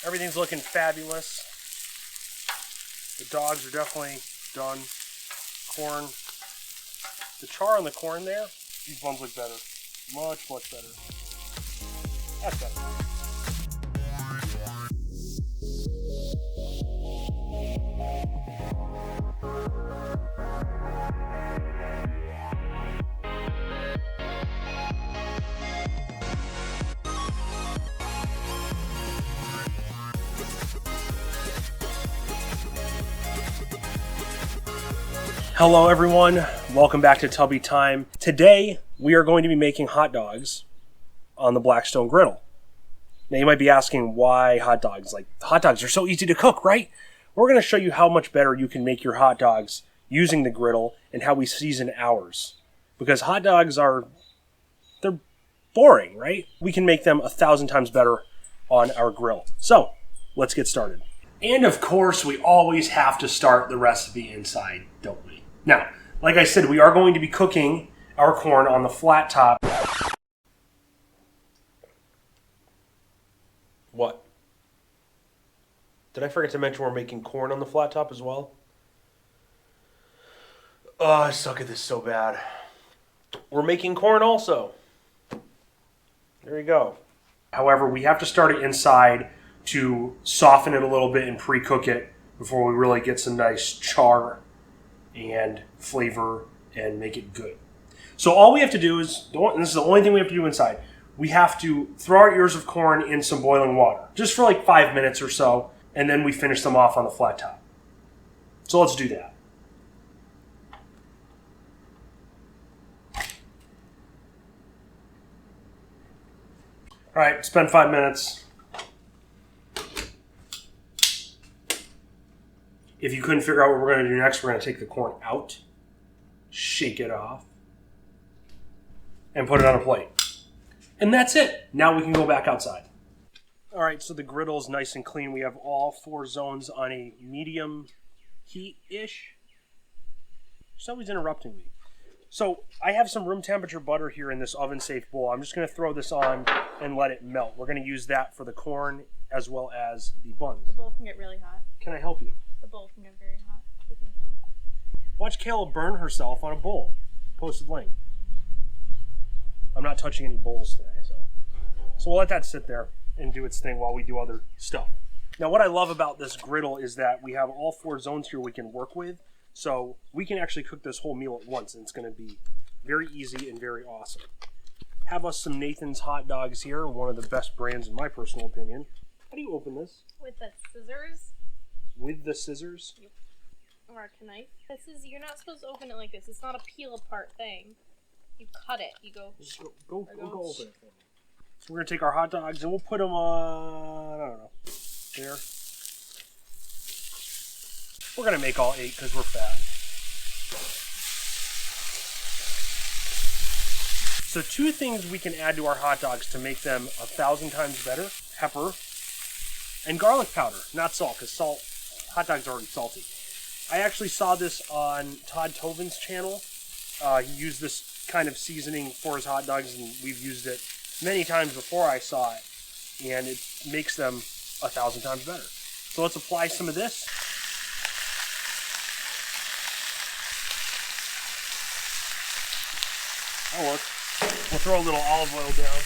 Everything's looking fabulous. The dogs are definitely done. Corn. The char on the corn there, these buns look better. Much, much better. That's better. Hello everyone, welcome back to Tubby Time. Today we are going to be making hot dogs on the Blackstone Griddle. Now you might be asking why hot dogs? Like, hot dogs are so easy to cook, right? We're going to show you how much better you can make your hot dogs using the griddle and how we season ours. Because hot dogs they're boring, right? We can make them 1,000 times better on our grill. So, let's get started. And of course, we always have to start the recipe inside, don't we? Now, like I said, we are going to be cooking our corn on the flat top. What? Did I forget to mention we're making corn on the flat top as well? Oh, I suck at this so bad. We're making corn also. There you go. However, we have to start it inside to soften it a little bit and pre-cook it before we really get some nice char and flavor and make it good. So all we have to do is, and this is the only thing we have to do inside, we have to throw our ears of corn in some boiling water, just for like 5 minutes or so, and then we finish them off on the flat top. So let's do that. All right, spend 5 minutes. If you couldn't figure out what we're going to do next, we're going to take the corn out, shake it off, and put it on a plate. And that's it. Now we can go back outside. All right, so the griddle's nice and clean. We have all 4 zones on a medium heat-ish. Somebody's interrupting me. So I have some room temperature butter here in this oven-safe bowl. I'm just going to throw this on and let it melt. We're going to use that for the corn as well as the buns. The bowl can get really hot. Can I help you? The bowl can get very hot. Be careful. Watch Kayla burn herself on a bowl. Posted link. I'm not touching any bowls today, so we'll let that sit there and do its thing while we do other stuff. Now, what I love about this griddle is that we have all 4 zones here we can work with, so we can actually cook this whole meal at once, and it's going to be very easy and very awesome. Have us some Nathan's hot dogs here, one of the best brands in my personal opinion. How do you open this? With the scissors. With the scissors? Yep. Or a knife. You're not supposed to open it like this. It's not a peel apart thing. You cut it. You go. Go open it for me. So we're gonna take our hot dogs and we'll put them on. I don't know. There. We're gonna make all 8 because we're fat. So 2 things we can add to our hot dogs to make them 1,000 times better: pepper and garlic powder, not salt, because hot dogs are already salty. I actually saw this on Todd Tovin's channel. He used this kind of seasoning for his hot dogs, and we've used it many times before I saw it, and it makes them 1,000 times better. So let's apply some of this. That'll work. We'll throw a little olive oil down.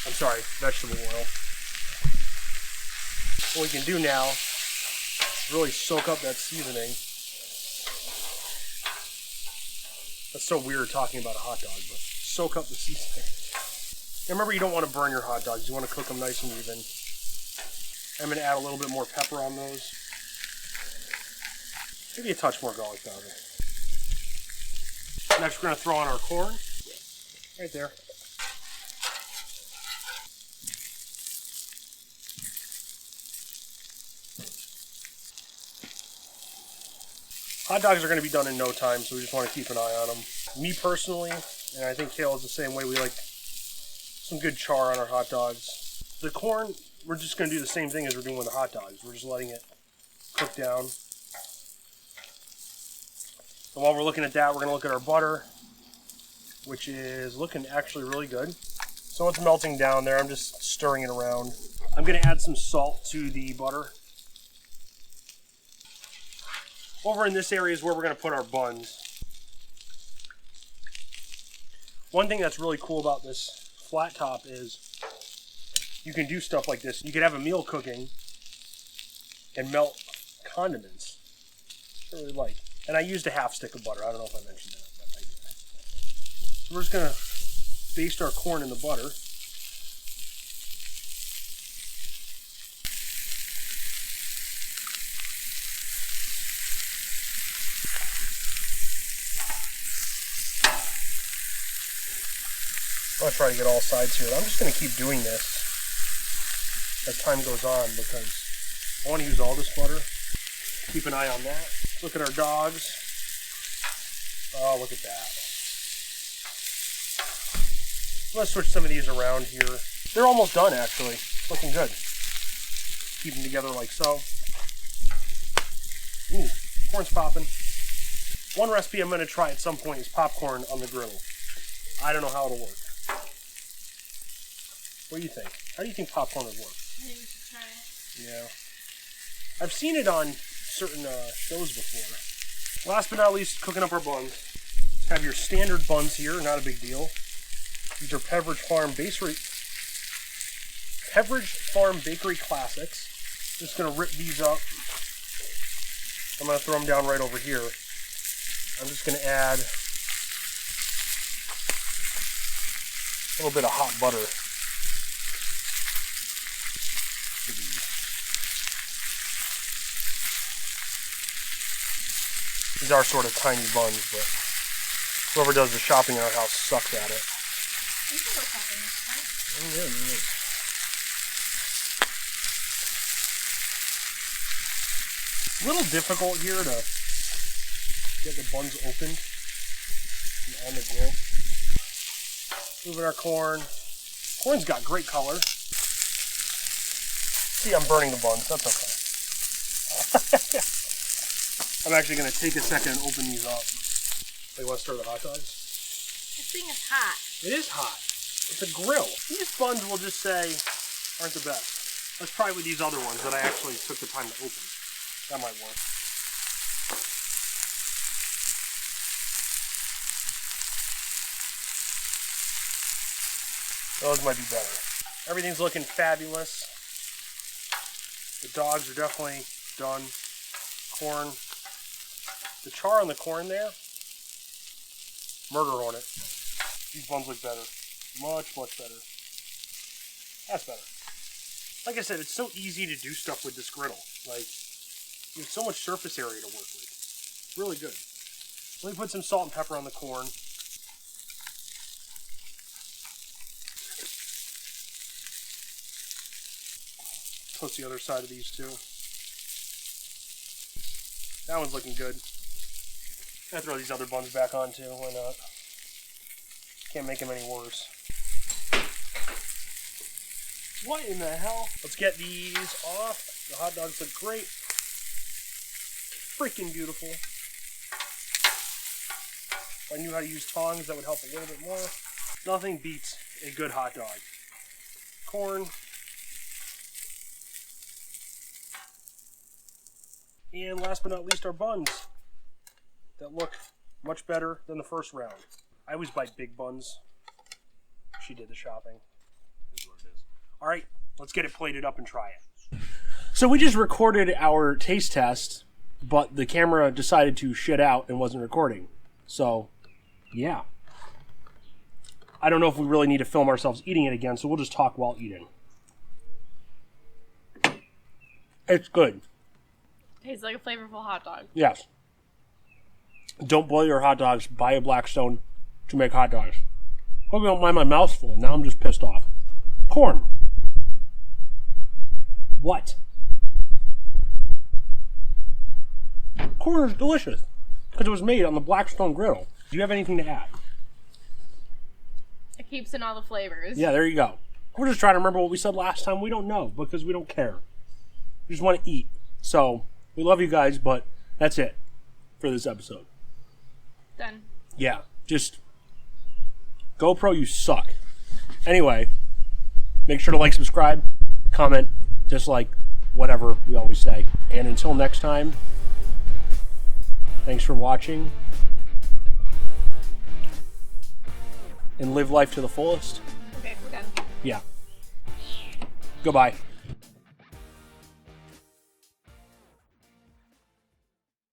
I'm sorry, vegetable oil. What we can do now is really soak up that seasoning. That's so weird talking about a hot dog, but soak up the seasoning. And remember, you don't want to burn your hot dogs. You want to cook them nice and even. I'm going to add a little bit more pepper on those. Maybe a touch more garlic powder. Next, we're going to throw on our corn. Right there. Hot dogs are going to be done in no time, so we just want to keep an eye on them. Me personally, and I think Kale is the same way, we like some good char on our hot dogs. The corn, we're just going to do the same thing as we're doing with the hot dogs. We're just letting it cook down. And while we're looking at that, we're going to look at our butter, which is looking actually really good. So it's melting down there. I'm just stirring it around. I'm going to add some salt to the butter. Over in this area is where we're going to put our buns. One thing that's really cool about this flat top is you can do stuff like this. You could have a meal cooking and melt condiments. I really like. And I used a half stick of butter. I don't know if I mentioned that, but I did. So we're just going to baste our corn in the butter. I'm going to try to get all sides here. I'm just going to keep doing this as time goes on because I want to use all this butter. Keep an eye on that. Look at our dogs. Oh, look at that. Let's switch some of these around here. They're almost done, actually. Looking good. Keep them together like so. Ooh, corn's popping. One recipe I'm going to try at some point is popcorn on the griddle. I don't know how it'll work. What do you think? How do you think popcorn would work? I think we should try it. Yeah. I've seen it on certain shows before. Last but not least, cooking up our buns. Have your standard buns here, not a big deal. These are Pepperidge Farm Bakery Classics. Just gonna rip these up. I'm gonna throw them down right over here. I'm just gonna add a little bit of hot butter to these. These are sort of tiny buns, but whoever does the shopping in our house sucks at it. We can go shopping next time. Oh, yeah. It's a little difficult here to get the buns opened and on the grill. Moving our corn. Corn's got great color. See, I'm burning the buns. That's okay. I'm actually going to take a second and open these up. You want to start the hot dogs? This thing is hot. It is hot. It's a grill. These buns, we'll just say, aren't the best. Let's try with these other ones that I actually took the time to open. That might work. Those might be better. Everything's looking fabulous. The dogs are definitely done. Corn. The char on the corn there, murder on it. These buns look better. Much, much better. That's better. Like I said, it's so easy to do stuff with this griddle. Like, you have so much surface area to work with. It's really good. Let me put some salt and pepper on the corn. Toast the other side of these too. That one's looking good. I'll throw these other buns back on too, why not? Can't make them any worse. What in the hell? Let's get these off. The hot dogs look great. Freaking beautiful. If I knew how to use tongs, that would help a little bit more. Nothing beats a good hot dog. Corn. And last but not least, our buns that look much better than the first round. I always buy big buns. She did the shopping. This is what it is. All right, let's get it plated up and try it. So we just recorded our taste test, but the camera decided to shit out and wasn't recording. So, yeah. I don't know if we really need to film ourselves eating it again, so we'll just talk while eating. It's good. Tastes like a flavorful hot dog. Yes. Don't boil your hot dogs. Buy a Blackstone to make hot dogs. Hope you don't mind my mouth's full. Now I'm just pissed off. Corn. What? Corn is delicious. Because it was made on the Blackstone Griddle. Do you have anything to add? It keeps in all the flavors. Yeah, there you go. We're just trying to remember what we said last time. We don't know because we don't care. We just want to eat. So, we love you guys, but that's it for this episode. Done. Yeah, just GoPro, you suck. Anyway, make sure to like, subscribe, comment, dislike, whatever we always say. And until next time, thanks for watching. And live life to the fullest. Okay, we're done. Yeah. Goodbye.